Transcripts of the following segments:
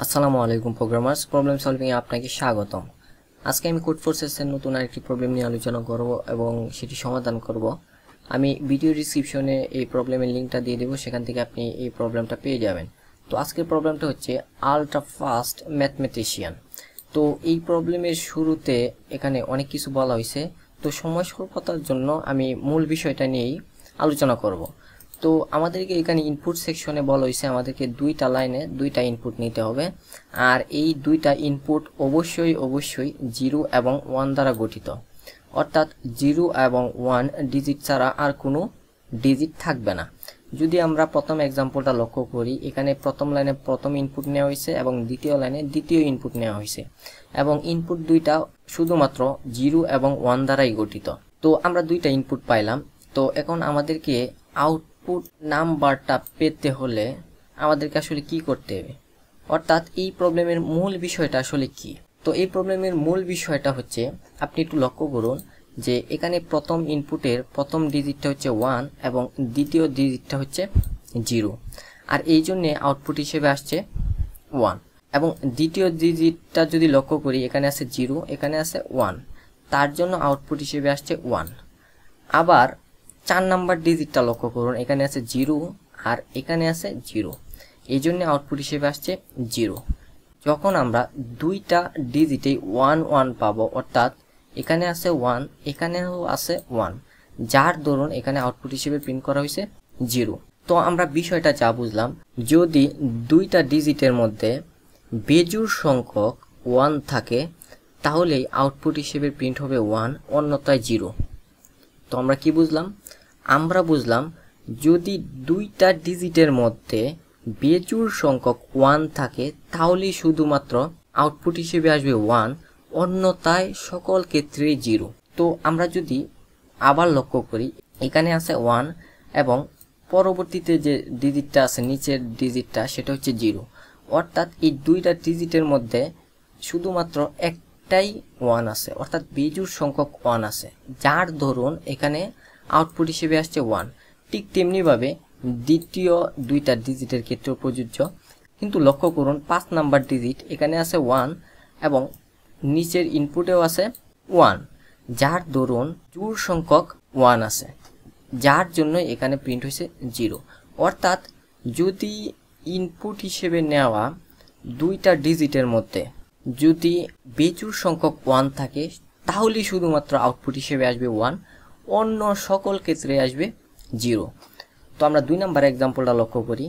আসসালামু আলাইকুম programmers, problem solving এ আপনাকে স্বাগতম। আজকে আমি কোড ফোর্সেস এর নতুন আরেকটি প্রবলেম নিয়ে আলোচনা করব এবং সেটি সমাধান করব। আমি ভিডিও ডেসক্রিপশনে এই প্রবলেমের লিংকটা দিয়ে দেব, সেখান থেকে আপনি এই প্রবলেমটা পেয়ে যাবেন। তো আজকের প্রবলেমটা হচ্ছে আল্ট্রা ফাস্ট ম্যাথমেটিশিয়ান। তো এই প্রবলেমের শুরুতে এখানে অনেক কিছু বলা হয়েছে, তো সময় স্বল্পতার জন্য আমি মূল বিষয়টা নিয়েই আলোচনা করব। তো আমাদেরকে এখানে ইনপুট সেকশনে বলা হয়েছে আমাদেরকে দুইটা লাইনে দুইটা ইনপুট নিতে হবে, আর এই দুইটা ইনপুট অবশ্যই 0 এবং 1 দ্বারা গঠিত, অর্থাৎ 0 এবং 1 ডিজিট ছাড়া আর কোনো ডিজিট থাকবে না। যদি আমরা প্রথম এক্সাম্পলটা লক্ষ্য করি, এখানে প্রথম লাইনে প্রথম ইনপুট নেওয়া হয়েছে এবং দ্বিতীয় লাইনে দ্বিতীয় ইনপুট নেওয়া হয়েছে, এবং ইনপুট দুইটা শুধুমাত্র 0 এবং 1 দ্বারাই গঠিত। তো আমরা দুইটা ইনপুট পাইলাম। তো এখন আমাদেরকে আউটপুট নাম্বারটা পেতে হলে আমাদেরকে আসলে কি করতে হবে, অর্থাৎ এই প্রবলেমের মূল বিষয়টা আসলে কি। তো এই প্রবলেমের মূল বিষয়টা হচ্ছে, আপনি একটু লক্ষ্য করুন যে এখানে প্রথম ইনপুটের প্রথম ডিজিটটা হচ্ছে 1 এবং দ্বিতীয় ডিজিটটা হচ্ছে 0, আর এই জন্যে আউটপুট হিসেবে আসছে 1। এবং দ্বিতীয় ডিজিটটা যদি লক্ষ্য করি, এখানে আছে 0, এখানে আছে 1, তার জন্য আউটপুট হিসেবে আসছে 1। আবার 4 নাম্বার ডিজিটটা লক্ষ্য করুন, এখানে আছে 0 আর এখানে আছে 0, এই জন্য আউটপুট হিসেবে আসছে 0। যখন আমরা দুইটা ডিজিটেই 1 1 পাবো, অর্থাৎ এখানে আছে 1, এখানেও আছে 1, যার দরুন এখানে আউটপুট হিসেবে প্রিন্ট করা হয়েছে 0। তো আমরা বিষয়টা যা বুঝলাম, যদি দুইটা ডিজিটের মধ্যে বেজোড় সংখ্যক 1 থাকে তাহলেই আউটপুট হিসেবে প্রিন্ট হবে 1, অন্যথায় 0। তো আমরা কি বুঝলাম? আমরা বুঝলাম যদি দুইটা ডিজিটের মধ্যে বেজোড় সংখ্যক 1 থাকে তাহলেই শুধুমাত্র আউটপুট হিসেবে আসবে 1, অন্যথায় সকল ক্ষেত্রেই 0। তো আমরা যদি আবার লক্ষ্য করি, এখানে আছে 1 এবং পরবর্তীতে যে ডিজিটটা আছে নিচের ডিজিটটা সেটা হচ্ছে 0, অর্থাৎ এই দুইটা ডিজিটের মধ্যে শুধুমাত্র একটাই 1 আছে, অর্থাৎ বেজোড় সংখ্যক 1 আছে, যার ধরুন এখানে আউটপুট হিসেবে আসছে 1। ঠিক তেমনিভাবে দ্বিতীয় দুইটা ডিজিটের ক্ষেত্রেও প্রযোজ্য। কিন্তু লক্ষ্য করুন 5 নাম্বার ডিজিট, এখানে আছে 1 এবং নিচের ইনপুটেও আছে 1, যার ধরুন জোড় সংখ্যক 1 আছে, যার জন্য এখানে প্রিন্ট হয়েছে 0। অর্থাৎ যদি ইনপুট হিসেবে নেওয়া দুইটা ডিজিটের মধ্যে যদি বেজোড় সংখ্যক 1 থাকে তাহলেই শুধুমাত্র আউটপুট হিসেবে আসবে 1, অন্য সকল ক্ষেত্রে আসবে 0। তো আমরা 2 নাম্বার এক্সাম্পলটা লক্ষ্য করি।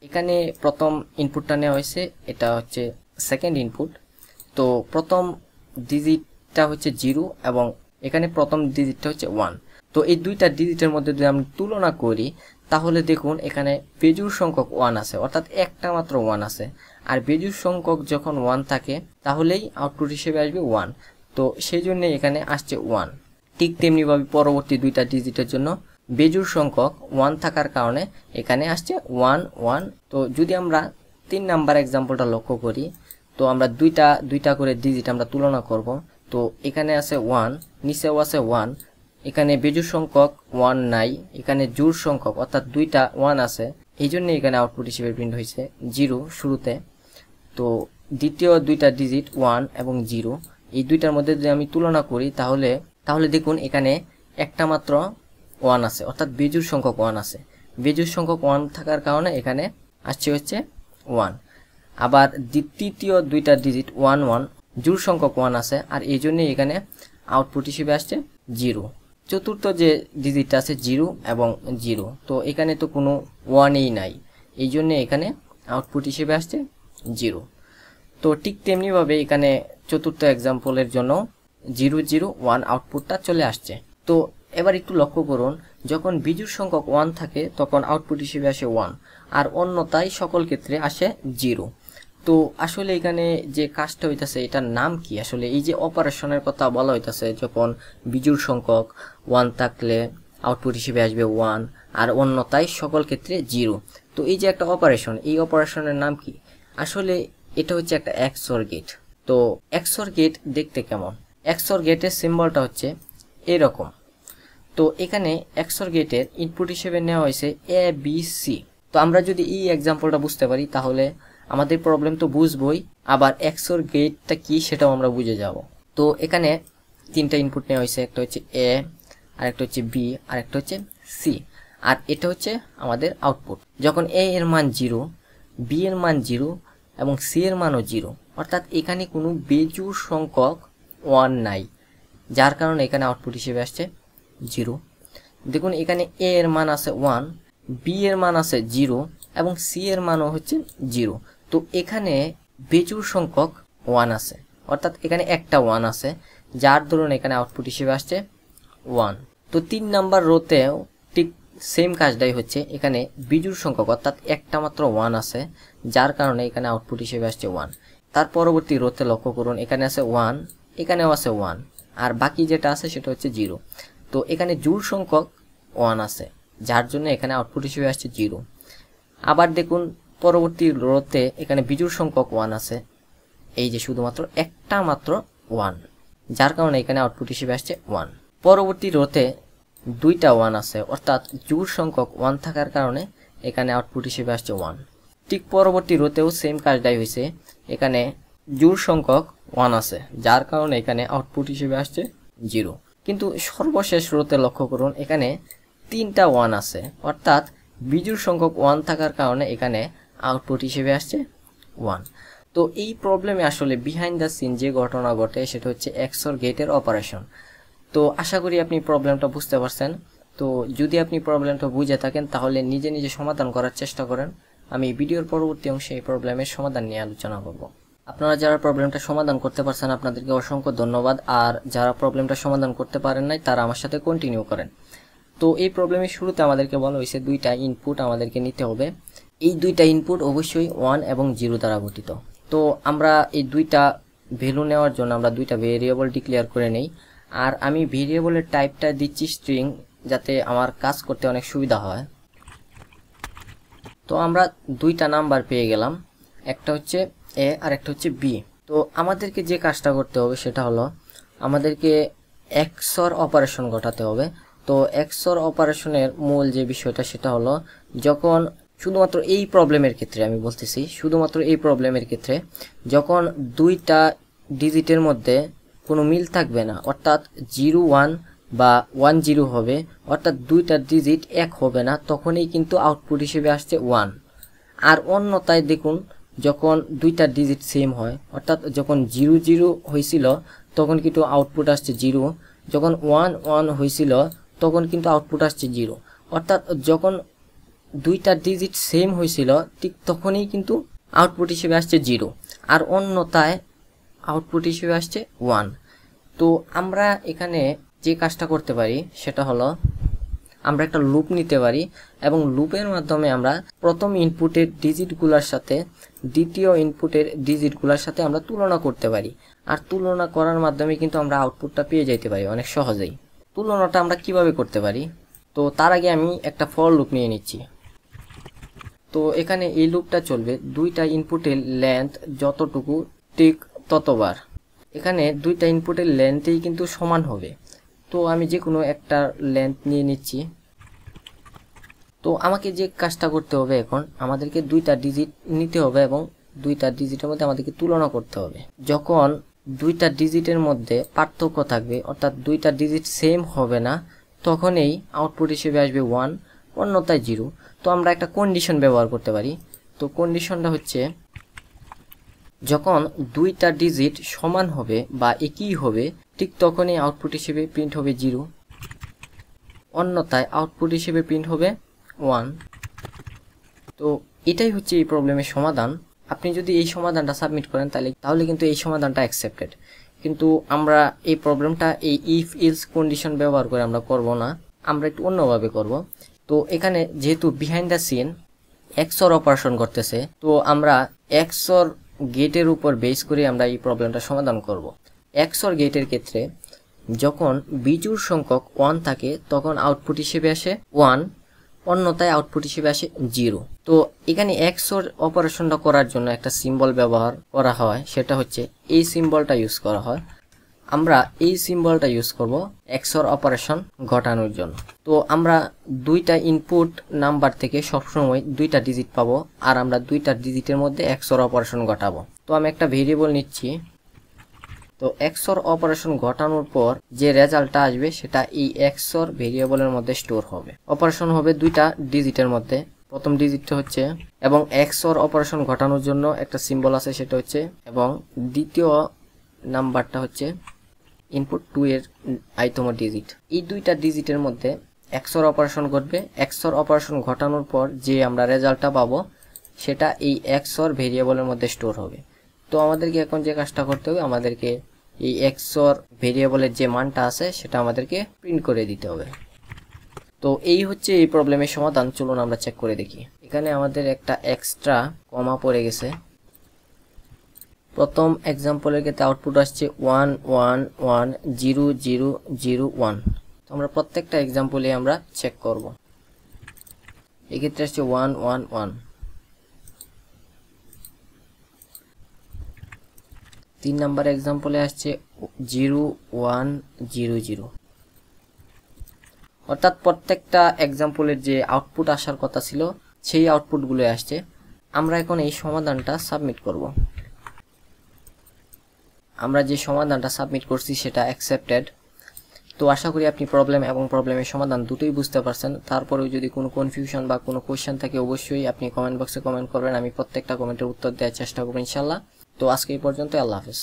এখানে প্রথম ইনপুটটা নেওয়া হয়েছে, এটা হচ্ছে সেকেন্ড ইনপুট। তো প্রথম ডিজিটটা হচ্ছে 0 এবং এখানে প্রথম ডিজিটটা হচ্ছে 1। তো এই দুইটা ডিজিটের মধ্যে যদি আমরা তুলনা করি তাহলে দেখুন এখানে বেজোড় সংখ্যক 1 আছে, অর্থাৎ একটা মাত্র 1 আছে, আর বেজোড় সংখ্যক যখন 1 থাকে তাহলেই আউটপুট হিসেবে আসবে 1। তো সেই জন্য এখানে আসছে 1। ঠিক তেমনিভাবে পরবর্তী দুইটা ডিজিটের জন্য বেজোড় সংখ্যক 1 থাকার কারণে এখানে আসছে 1 1। তো যদি আমরা 3 নাম্বার এক্সাম্পলটা লক্ষ্য করি, তো আমরা দুইটা করে ডিজিট আমরা তুলনা করব। তো এখানে আছে 1, নিচেও আছে 1, এখানে বেজোড় সংখ্যক 1 নাই, এখানে জোড় সংখ্যক অর্থাৎ দুইটা 1 আছে, এই জন্য এখানে আউটপুট হিসেবে প্রিন্ট হয়েছে 0 শুরুতে। তো দ্বিতীয় দুইটা ডিজিট 1 এবং 0, এই দুইটার মধ্যে যদি আমি তুলনা করি তাহলে দেখুন এখানে একটা মাত্র 1 আছে, অর্থাৎ বেজোড় সংখ্যক 1 আছে। বেজোড় সংখ্যক 1 থাকার কারণে এখানে আসছে হচ্ছে 1। আবার তৃতীয় দুইটা ডিজিট 1 1, জোড় সংখ্যক 1 আছে, আর এই জন্যই এখানে আউটপুট হিসেবে আসছে 0। চতুর্থ যে ডিজিটটা আছে 0 এবং 0, তো এখানে তো কোনো 1ই নাই, এই জন্য এখানে আউটপুট হিসেবে আসছে 0। তো ঠিক তেমনিভাবে এখানে চতুর্থ এক্সাম্পলের জন্য 0 0 1 আউটপুটটা চলে আসছে। তো এবার একটু লক্ষ্য করুন, যখন বিজোড় সংখ্যক 1 থাকে তখন আউটপুট হিসেবে আসে 1, আর অন্যথায় সকল ক্ষেত্রে আসে 0। তো আসলে এখানে যে কাজটা হইতাছে এটার নাম কি? আসলে এই যে অপারেশনের কথা বলা হইতাছে, যখন বিজোড় সংখ্যক 1 থাকলে আউটপুট হিসেবে আসবে 1 আর অন্যথায় সকল ক্ষেত্রে 0। তো এই যে একটা অপারেশন, এই অপারেশনের নাম কি? আসলে এটা হচ্ছে একটা XOR গেট। তো XOR গেট দেখতে কেমন? XOR গেটের সিম্বলটা হচ্ছে এরকম। তো এখানে XOR গেটের ইনপুট হিসেবে নেওয়া হয়েছে A B C। তো আমরা যদি এই এক্সাম্পলটা বুঝতে পারি তাহলে আমাদের প্রবলেম তো বুঝবই, আবার XOR গেটটা কি সেটাও আমরা বুঝে যাব। তো এখানে তিনটা ইনপুট নেওয়া হয়েছে, একটা হচ্ছে A, আরেকটা হচ্ছে B, আরেকটা হচ্ছে C, আর এটা হচ্ছে আমাদের আউটপুট। যখন A এর মান 0, B এর মান 0 এবং C এর মানও 0, অর্থাৎ এখানে কোনো বেজোড় সংখ্যক 1 নাই, যার কারণে এখানে আউটপুট হিসেবে আসছে 0। দেখুন এখানে A এর মান আছে 1, B এর মান আছে 0 এবং C এর মানও হচ্ছে 0। তো এখানে বেজোড় সংখ্যক 1 আছে, অর্থাৎ এখানে একটা 1 আছে, যার দরুন এখানে আউটপুট হিসেবে আসছে 1। তো 3 নাম্বার রোতেও ঠিক সেম কাজটাই হচ্ছে, এখানে বিজোড় সংখ্যক অর্থাৎ একটা মাত্র 1 আছে, যার কারণে এখানে আউটপুট হিসেবে আসছে 1। তার পরবর্তী রোতে লক্ষ্য করুন, এখানে আছে 1, এখানেও আছে 1, আর বাকি যেটা আছে সেটা হচ্ছে 0। তো এখানে জোড় সংখ্যক 1 আছে, যার জন্য এখানে আউটপুট হিসেবে আসছে 0। আবার দেখুন পরবর্তী রোতে এখানে বিজোড় সংখ্যক 1 আছে, এই যে শুধুমাত্র একটা মাত্র 1, যার কারণে এখানে আউটপুট হিসেবে আসছে 1। পরবর্তী রোতে দুইটা 1 আছে, অর্থাৎ জোড় সংখ্যক 1 থাকার কারণে এখানে আউটপুট হিসেবে আসছে 1। ঠিক পরবর্তী রোতেও সেম কাজটাই হয়েছে, এখানে জোড় সংখ্যক 1 আছে, যার কারণে এখানে আউটপুট হিসেবে আসছে 0। কিন্তু সর্বশেষ রোতে লক্ষ্য করুন, এখানে তিনটা 1 আছে, অর্থাৎ বিজোড় সংখ্যক 1 থাকার কারণে এখানে আউটপুট হিসেবে আসছে 1। তো এই প্রবলেমে আসলে বিহাইন্ড দ্য সিন যে ঘটনা ঘটে সেটা হচ্ছে XOR গেটের অপারেশন। তো আশা করি আপনি প্রবলেমটা বুঝতে পারছেন। তো যদি আপনি প্রবলেমটা বুঝে থাকেন তাহলে নিজে নিজে সমাধান করার চেষ্টা করেন। আমি ভিডিওর পরবর্তী অংশে এই প্রবলেমের সমাধান নিয়ে আলোচনা করব। আপনারা যারা প্রবলেমটা সমাধান করতে পারছেন আপনাদেরকে অসংখ্য ধন্যবাদ, আর যারা প্রবলেমটা সমাধান করতে পারেন নাই তারা আমার সাথে কন্টিনিউ করেন। তো এই প্রবলেমের শুরুতে আমাদেরকে বলা হয়েছে দুইটা ইনপুট আমাদেরকে নিতে হবে। এই দুইটা ইনপুট অবশ্যই 1 এবং 0 দ্বারা গঠিত। তো আমরা এই দুইটা ভ্যালু নেওয়ার জন্য আমরা দুইটা ভেরিয়েবল ডিক্লেয়ার করে নেই, আর আমি ভেরিয়েবলের টাইপটা দিচ্ছি স্ট্রিং, যাতে আমার কাজ করতে অনেক সুবিধা হয়। তো আমরা দুইটা নাম্বার পেয়ে গেলাম, একটা হচ্ছে A আর একটা হচ্ছে B। তো আমাদেরকে যে কাজটা করতে হবে সেটা হলো আমাদেরকে XOR অপারেশন ঘটাতে হবে। তো XOR অপারেশনের মূল যে বিষয়টা সেটা হলো, যখন শুধুমাত্র এই প্রবলেমের ক্ষেত্রে আমি বলতেছি, শুধুমাত্র এই প্রবলেমের ক্ষেত্রে যখন দুইটা ডিজিটের মধ্যে কোনো মিল থাকবে না, অর্থাৎ 0 1 বা 1 0 হবে, অর্থাৎ দুইটা ডিজিট এক হবে না, তখনই কিন্তু আউটপুট হিসেবে আসছে 1। আর অন্যথায় দেখুন যখন দুইটা ডিজিট সেম হয়, অর্থাৎ যখন 0 0 হয়েছিল তখন কিন্তু আউটপুট আসছে 0, যখন 1 1 হয়েছিল তখন কিন্তু আউটপুট আসছে 0, অর্থাৎ যখন দুইটা ডিজিট সেম হয়েছিল ঠিক তখনই কিন্তু আউটপুট হিসেবে আসছে 0, আর অন্যথায় আউটপুট হিসেবে আসছে 1। তো আমরা এখানে যে কাজটা করতে পারি সেটা হলো আমরা একটা লুপ নিতে পারি এবং লুপের মাধ্যমে আমরা প্রথম ইনপুটের ডিজিটগুলোর সাথে দ্বিতীয় ইনপুটের ডিজিটগুলোর সাথে আমরা তুলনা করতে পারি, আর তুলনা করার মাধ্যমে কিন্তু আমরা আউটপুটটা পেয়ে যেতে পারি অনেক সহজেই। তুলনাটা আমরা কিভাবে করতে পারি, তো তার আগে আমি একটা ফর লুপ নিয়ে নিচ্ছি। তো এখানে এই লুপটা চলবে দুইটা ইনপুটের লেন্থ যতটুকু ঠিক ততবার। এখানে দুইটা ইনপুটের লেন্থই কিন্তু সমান হবে, তো আমি যে কোনো একটা লেন্থ নিয়ে নিচ্ছি। তো আমাকে যে কাজটা করতে হবে, এখন আমাদেরকে দুইটা ডিজিট নিতে হবে এবং দুইটা ডিজিটের মধ্যে আমাদেরকে তুলনা করতে হবে। যখন দুইটা ডিজিটের মধ্যে পার্থক্য থাকবে, অর্থাৎ দুইটা ডিজিট সেম হবে না, তখনই আউটপুট হিসেবে আসবে 1, অন্যথায় 0। তো আমরা একটা কন্ডিশন ব্যবহার করতে পারি। তো কন্ডিশনটা হচ্ছে যখন দুইটা ডিজিট সমান হবে বা একই হবে ঠিক তখনই আউটপুট হিসেবে প্রিন্ট হবে 0, অন্যথায় আউটপুট হিসেবে প্রিন্ট হবে 1। তো এটাই হচ্ছে এই প্রবলেমের সমাধান। আপনি যদি এই সমাধানটা সাবমিট করেন তাহলে কিন্তু এই সমাধানটা অ্যাকসেপ্টেড। কিন্তু আমরা এই প্রবলেমটা এই ইফ ইলস কন্ডিশন ব্যবহার করে আমরা করব না, আমরা একটু অন্যভাবে করব। তো এখানে যেহেতু behind the scene XOR operation করতেছে, তো আমরা XOR গেটের উপর বেস করে আমরা এই প্রবলেমটা সমাধান করব। XOR গেটের ক্ষেত্রে যখন বিজোড় সংখ্যক 1 থাকে তখন আউটপুট হিসেবে আসে 1, অন্যথায় আউটপুট হিসেবে আসে 0। তো এখানে XOR অপারেশনটা করার জন্য একটা সিম্বল ব্যবহার করা হয়, সেটা হচ্ছে এই সিম্বলটা ইউজ করা হয়। আমরা এই সিম্বলটা ইউজ করব XOR অপারেশন ঘটানোর জন্য। তো আমরা দুইটা ইনপুট নাম্বার থেকে সবসময় দুইটা ডিজিট পাবো, আর আমরা দুইটা ডিজিটের মধ্যে XOR অপারেশন ঘটাবো। তো আমি একটা ভেরিয়েবল নিচ্ছি। তো XOR অপারেশন ঘটানোর পর যে রেজাল্টটা আসবে সেটা এই XOR ভেরিয়েবলের মধ্যে স্টোর হবে। অপারেশন হবে দুইটা ডিজিটের মধ্যে, প্রথম ডিজিটটা হচ্ছে, এবং XOR অপারেশন ঘটানোর জন্য একটা সিম্বল আছে সেটা হচ্ছে, এবং দ্বিতীয় নাম্বারটা হচ্ছে ইনপুট 2 এর আইতম ডিজিট। এই দুইটা ডিজিটের মধ্যে XOR অপারেশন ঘটবে। XOR অপারেশন ঘটানোর পর যে আমরা রেজাল্টটা পাবো সেটা এই XOR ভেরিয়েবলের মধ্যে স্টোর হবে। তো আমাদেরকে এখন যে কাজটা করতে হবে, আমাদেরকে এই XOR ভেরিয়েবলের যে মানটা আছে সেটা আমাদেরকে প্রিন্ট করে দিতে হবে। তো এই হচ্ছে এই প্রবলেমের সমাধান। চলুন আমরা চেক করে দেখি। এখানে আমাদের একটা এক্সট্রা কমা পড়ে গেছে। প্রথম এক্সাম্পলের ক্ষেত্রে আউটপুট আসছে 1 1 1 0 0 0 1। তো আমরা প্রত্যেকটা এক্সাম্পলে আমরা চেক করব। এক্ষেত্রে আসছে 1 1 1। 3 নাম্বার এক্সাম্পলে আসছে 0 1 0 0। অর্থাৎ প্রত্যেকটা এক্সাম্পলের যে আউটপুট আসার কথা ছিল সেই আউটপুটগুলো আসছে। আমরা এখন এই সমাধানটা সাবমিট করব। আমরা যে সমাধানটা সাবমিট করছি সেটা অ্যাকসেপ্টেড। তো আশা করি আপনি প্রবলেম এবং প্রবলেমের সমাধান দুটোই বুঝতে পারছেন। তারপরেও যদি কোনো কনফিউশন বা কোনো কোয়েশ্চেন থাকে অবশ্যই আপনি কমেন্ট বক্সে কমেন্ট করবেন। আমি প্রত্যেকটা কমেন্টের উত্তর দেওয়ার চেষ্টা করব ইনশাআল্লাহ। তো আজকে এই পর্যন্ত, আল্লাহ হাফেজ।